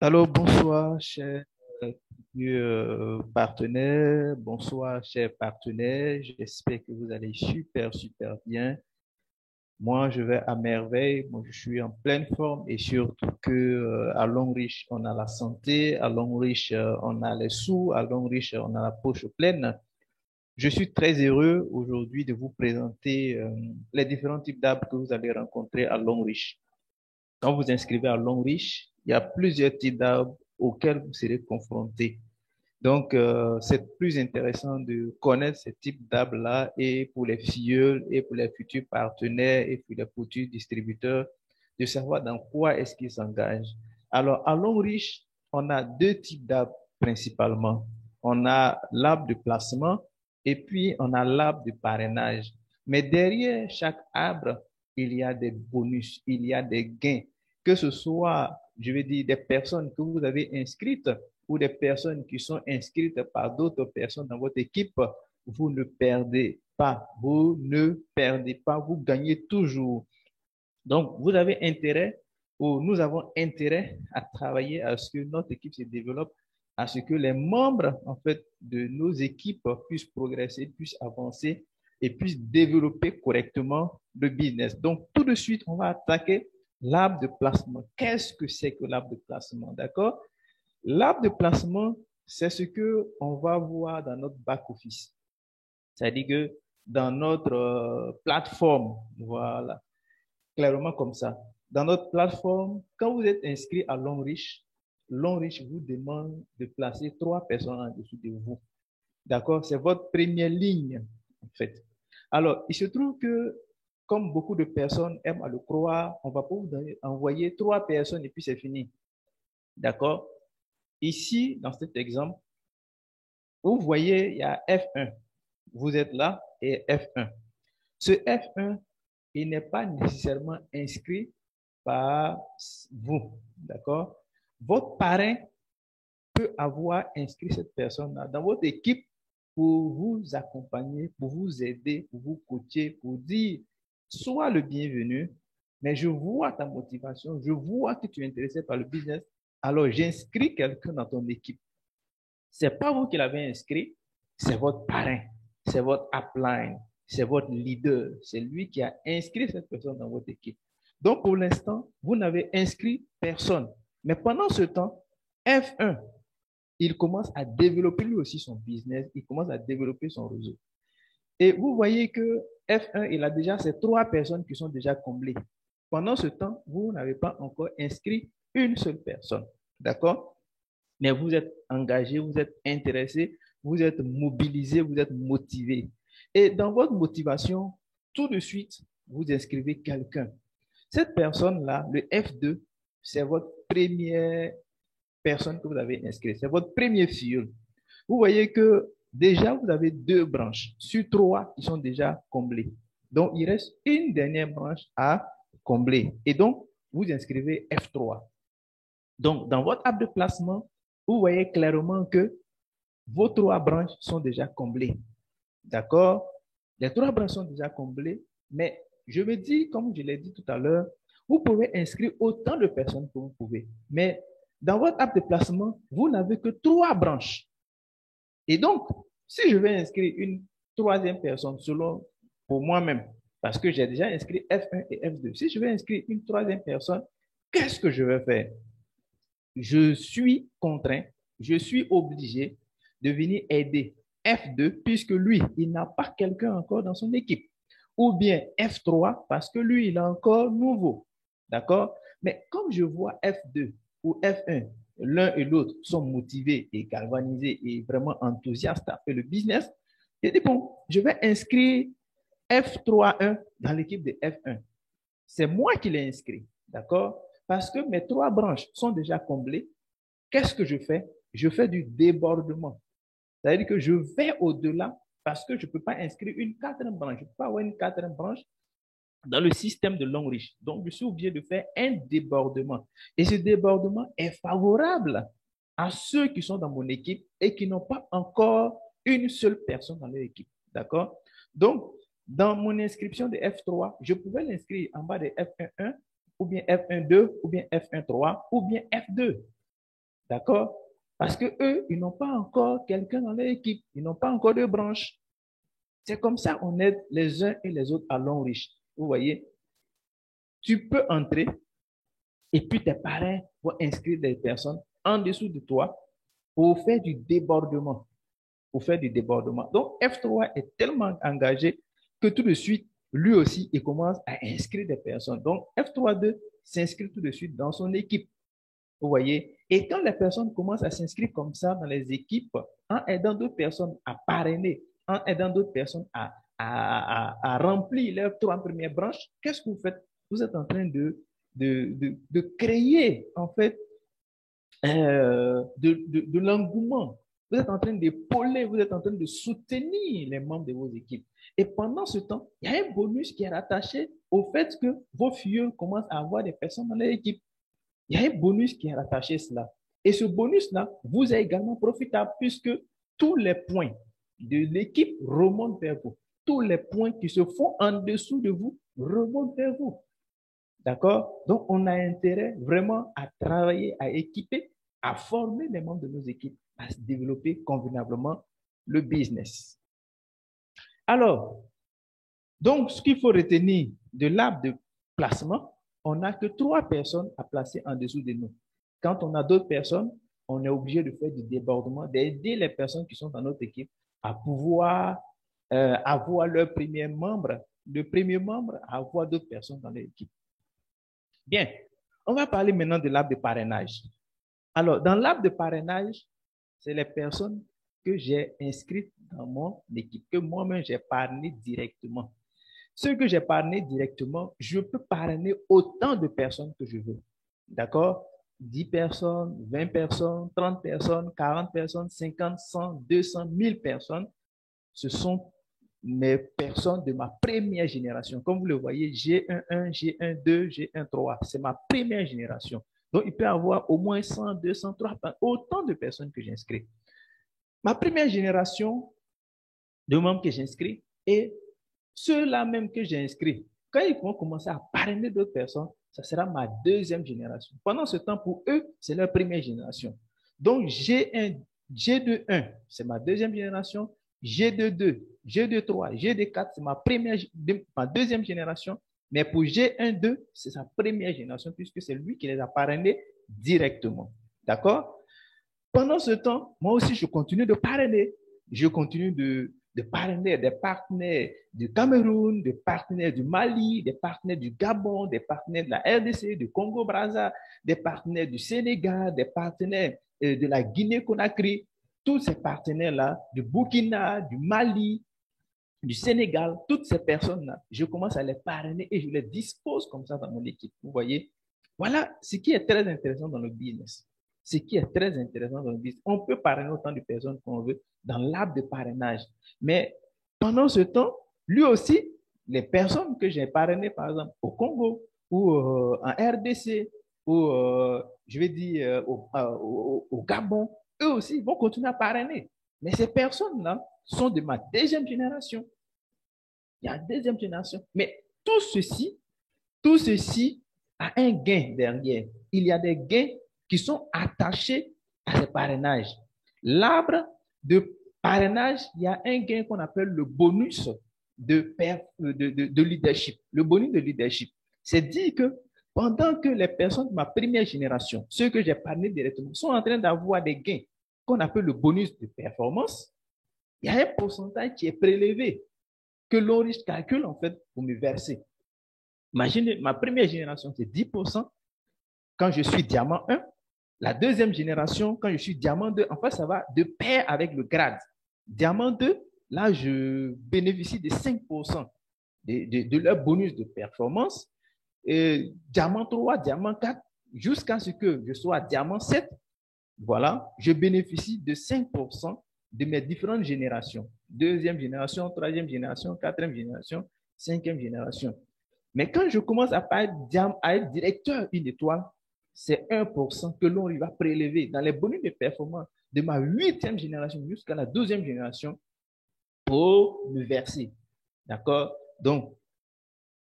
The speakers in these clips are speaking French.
Alors, bonsoir, chers partenaires. Bonsoir, chers partenaires. J'espère que vous allez super, super bien. Moi, je vais à merveille. Moi, je suis en pleine forme et surtout que, à Longreach, on a la santé. À Longreach, on a les sous. À Longreach, on a la poche pleine. Je suis très heureux aujourd'hui de vous présenter, les différents types d'arbres que vous allez rencontrer à Longreach. Quand vous inscrivez à Longreach, il y a plusieurs types d'arbres auxquels vous serez confrontés. Donc, c'est plus intéressant de connaître ce type d'arbres-là et pour les filleuls et pour les futurs partenaires et pour les futurs distributeurs, de savoir dans quoi est-ce qu'ils s'engagent. Alors, à Longreach, on a deux types d'arbres principalement. On a l'arbre de placement et puis on a l'arbre de parrainage. Mais derrière chaque arbre, il y a des bonus, il y a des gains, que ce soit, je veux dire, des personnes que vous avez inscrites ou des personnes qui sont inscrites par d'autres personnes dans votre équipe, vous ne perdez pas, vous ne perdez pas, vous gagnez toujours. Donc, vous avez intérêt, ou nous avons intérêt à travailler à ce que notre équipe se développe, à ce que les membres, en fait, de nos équipes puissent progresser, puissent avancer et puissent développer correctement le business. Donc, tout de suite, on va attaquer l'arbre de placement. Qu'est-ce que c'est que l'arbre de placement? D'accord? L'arbre de placement, c'est ce que on va voir dans notre back-office. C'est-à-dire que dans notre plateforme, voilà, clairement comme ça. Dans notre plateforme, quand vous êtes inscrit à Longreach, Longreach vous demande de placer trois personnes en dessous de vous. D'accord? C'est votre première ligne, en fait. Alors, il se trouve que, comme beaucoup de personnes aiment à le croire, on va pas vous envoyer trois personnes et puis c'est fini. D'accord? Ici, dans cet exemple, vous voyez, il y a F1. Vous êtes là et F1. Ce F1, il n'est pas nécessairement inscrit par vous. D'accord? Votre parrain peut avoir inscrit cette personne-là dans votre équipe pour vous accompagner, pour vous aider, pour vous coacher, pour dire, sois le bienvenu, mais je vois ta motivation, je vois que tu es intéressé par le business, alors j'inscris quelqu'un dans ton équipe. C'est pas vous qui l'avez inscrit, c'est votre parrain, c'est votre upline, c'est votre leader, c'est lui qui a inscrit cette personne dans votre équipe. Donc, pour l'instant, vous n'avez inscrit personne. Mais pendant ce temps, F1, il commence à développer lui aussi son business, il commence à développer son réseau. Et vous voyez que F1, il a déjà ces trois personnes qui sont déjà comblées. Pendant ce temps, vous n'avez pas encore inscrit une seule personne. D'accord? Mais vous êtes engagé, vous êtes intéressé, vous êtes mobilisé, vous êtes motivé. Et dans votre motivation, tout de suite, vous inscrivez quelqu'un. Cette personne-là, le F2, c'est votre première personne que vous avez inscrite. C'est votre premier filleul. Vous voyez que déjà, vous avez deux branches sur trois qui sont déjà comblées. Donc, il reste une dernière branche à combler. Et donc, vous inscrivez F3. Donc, dans votre app de placement, vous voyez clairement que vos trois branches sont déjà comblées. D'accord? Les trois branches sont déjà comblées, mais je me dis, comme je l'ai dit tout à l'heure, vous pouvez inscrire autant de personnes que vous pouvez. Mais dans votre app de placement, vous n'avez que trois branches. Et donc, si je vais inscrire une troisième personne selon pour moi-même, parce que j'ai déjà inscrit F1 et F2, si je vais inscrire une troisième personne, qu'est-ce que je vais faire? Je suis contraint, je suis obligé de venir aider F2 puisque lui, il n'a pas quelqu'un encore dans son équipe. Ou bien F3 parce que lui, il est encore nouveau. D'accord? Mais comme je vois F2 ou F1, l'un et l'autre sont motivés et galvanisés et vraiment enthousiastes à faire le business, j'ai dit, bon, je vais inscrire F3-1 dans l'équipe de F1. C'est moi qui l'ai inscrit. D'accord? Parce que mes trois branches sont déjà comblées. Qu'est-ce que je fais? Je fais du débordement. C'est-à-dire que je vais au-delà parce que je ne peux pas inscrire une quatrième branche. Je ne peux pas avoir une quatrième branche dans le système de Longreach. Donc, je suis obligé de faire un débordement. Et ce débordement est favorable à ceux qui sont dans mon équipe et qui n'ont pas encore une seule personne dans leur équipe. D'accord? Donc, dans mon inscription de F3, je pouvais l'inscrire en bas de F11 ou bien F12 ou bien F13 ou bien F2. D'accord? Parce que eux, ils n'ont pas encore quelqu'un dans leur équipe. Ils n'ont pas encore de branche. C'est comme ça qu'on aide les uns et les autres à l'enrichir. Vous voyez? Tu peux entrer et puis tes parents vont inscrire des personnes en dessous de toi pour faire du débordement. Pour faire du débordement. Donc, F3 est tellement engagé que tout de suite, lui aussi, il commence à inscrire des personnes. Donc, F3-2 s'inscrit tout de suite dans son équipe. Vous voyez? Et quand les personnes commencent à s'inscrire comme ça dans les équipes, en aidant d'autres personnes à parrainer, en aidant d'autres personnes à remplir leurs trois premières branches, qu'est-ce que vous faites? Vous êtes en train de créer, en fait, de l'engouement. Vous êtes en train d'épauler, vous êtes en train de soutenir les membres de vos équipes. Et pendant ce temps, il y a un bonus qui est rattaché au fait que vos filles commencent à avoir des personnes dans leur équipe. Il y a un bonus qui est rattaché à cela. Et ce bonus-là vous est également profitable puisque tous les points de l'équipe remontent vers vous. Tous les points qui se font en dessous de vous remontent vers vous. D'accord? Donc, on a intérêt vraiment à travailler, à équiper, à former les membres de nos équipes, à se développer convenablement le business. Alors, donc, ce qu'il faut retenir de l'arbre de placement, on n'a que 3 personnes à placer en dessous de nous. Quand on a d'autres personnes, on est obligé de faire du débordement, d'aider les personnes qui sont dans notre équipe à pouvoir avoir leur premier membre, le premier membre à avoir d'autres personnes dans l'équipe. Bien, on va parler maintenant de l'arbre de parrainage. Alors, dans l'arbre de parrainage, c'est les personnes que j'ai inscrites dans mon équipe, que moi-même j'ai parrainé directement. Ceux que j'ai parrainé directement, je peux parrainer autant de personnes que je veux. D'accord? 10 personnes, 20 personnes, 30 personnes, 40 personnes, 50, 100, 200, 1000 personnes. Ce sont mes personnes de ma première génération. Comme vous le voyez, G11, G12, G13. C'est ma première génération. Donc, il peut y avoir au moins 100, 200, 300, autant de personnes que j'inscris. Ma première génération de membres que j'inscris et ceux-là même que j'ai inscrits, quand ils vont commencer à parrainer d'autres personnes, ça sera ma deuxième génération. Pendant ce temps, pour eux, c'est leur première génération. Donc, G1, G21, c'est ma deuxième génération. G22, G23, G24, c'est ma deuxième génération. Mais pour G12, c'est sa première génération puisque c'est lui qui les a parrainés directement. D'accord? Pendant ce temps, moi aussi, je continue de parrainer. Je continue de parrainer des partenaires du Cameroun, des partenaires du Mali, des partenaires du Gabon, des partenaires de la RDC, du Congo-Brazza, des partenaires du Sénégal, des partenaires de la Guinée-Conakry. Tous ces partenaires-là, du Burkina, du Mali, du Sénégal, toutes ces personnes-là, je commence à les parrainer et je les dispose comme ça dans mon équipe. Vous voyez? Voilà ce qui est très intéressant dans le business. Ce qui est très intéressant dans le business. On peut parrainer autant de personnes qu'on veut dans l'arbre de parrainage. Mais pendant ce temps, lui aussi, les personnes que j'ai parrainées, par exemple, au Congo ou en RDC ou, je vais dire, au Gabon, eux aussi vont continuer à parrainer. Mais ces personnes-là sont de ma deuxième génération. Il y a une deuxième génération. Mais tout ceci a un gain derrière. Il y a des gains qui sont attachés à ce parrainage. L'arbre de parrainage, il y a un gain qu'on appelle le bonus de leadership. Le bonus de leadership, c'est dire que pendant que les personnes de ma première génération, ceux que j'ai parrainé directement, sont en train d'avoir des gains qu'on appelle le bonus de performance, il y a un pourcentage qui est prélevé que l'on calcule en fait pour me verser. Imaginez, ma première génération, c'est 10% quand je suis diamant 1. La deuxième génération, quand je suis diamant 2, en fait, ça va de pair avec le grade. Diamant 2, là, je bénéficie de 5% de leur bonus de performance. Et diamant 3, diamant 4, jusqu'à ce que je sois diamant 7, voilà, je bénéficie de 5% de mes différentes générations. Deuxième génération, troisième génération, quatrième génération, cinquième génération. Mais quand je commence à être directeur une étoile, c'est 1% que l'on va prélever dans les bonus de performance de ma huitième génération jusqu'à la 12e génération pour me verser. D'accord? Donc,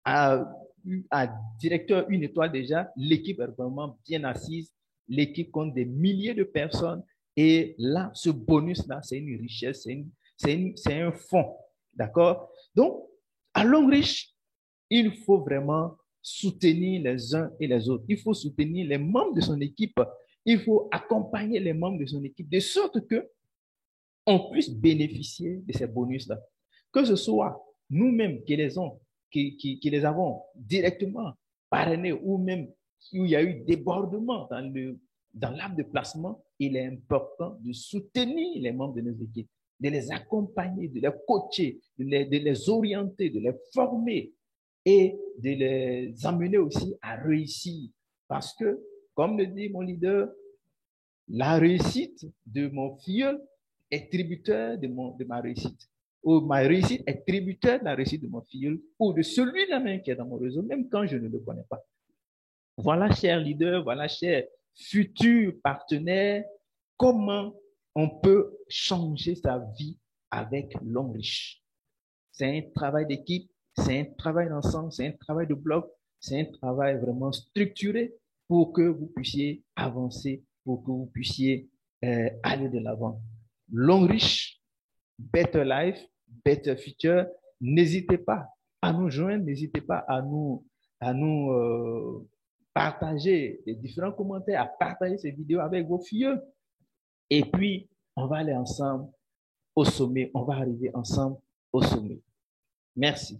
à directeur une étoile déjà, l'équipe est vraiment bien assise l'équipe compte des milliers de personnes. Et là, ce bonus-là, c'est une richesse, c'est un fonds. D'accord? Donc, à Longreach, il faut vraiment soutenir les uns et les autres. Il faut soutenir les membres de son équipe. Il faut accompagner les membres de son équipe de sorte que on puisse bénéficier de ces bonus-là. Que ce soit nous-mêmes qui les avons directement parrainés ou même où il y a eu débordement dans l'arbre de placement, il est important de soutenir les membres de nos équipes, de les accompagner, de les coacher, de les orienter, de les former et de les amener aussi à réussir. Parce que, comme le dit mon leader, la réussite de mon filleul est tributaire de ma réussite. Ou ma réussite est tributaire de la réussite de mon filleul ou de celui-là même qui est dans mon réseau, même quand je ne le connais pas. Voilà, chers leaders, voilà, chers futurs partenaires, comment on peut changer sa vie avec Longreach. C'est un travail d'équipe, c'est un travail d'ensemble, c'est un travail de bloc, c'est un travail vraiment structuré pour que vous puissiez avancer, pour que vous puissiez aller de l'avant. Longreach, Better Life, Better Future, n'hésitez pas à nous joindre, n'hésitez pas à nous partager les différents commentaires, à partager ces vidéos avec vos filles. Et puis, on va aller ensemble au sommet, on va arriver ensemble au sommet. Merci.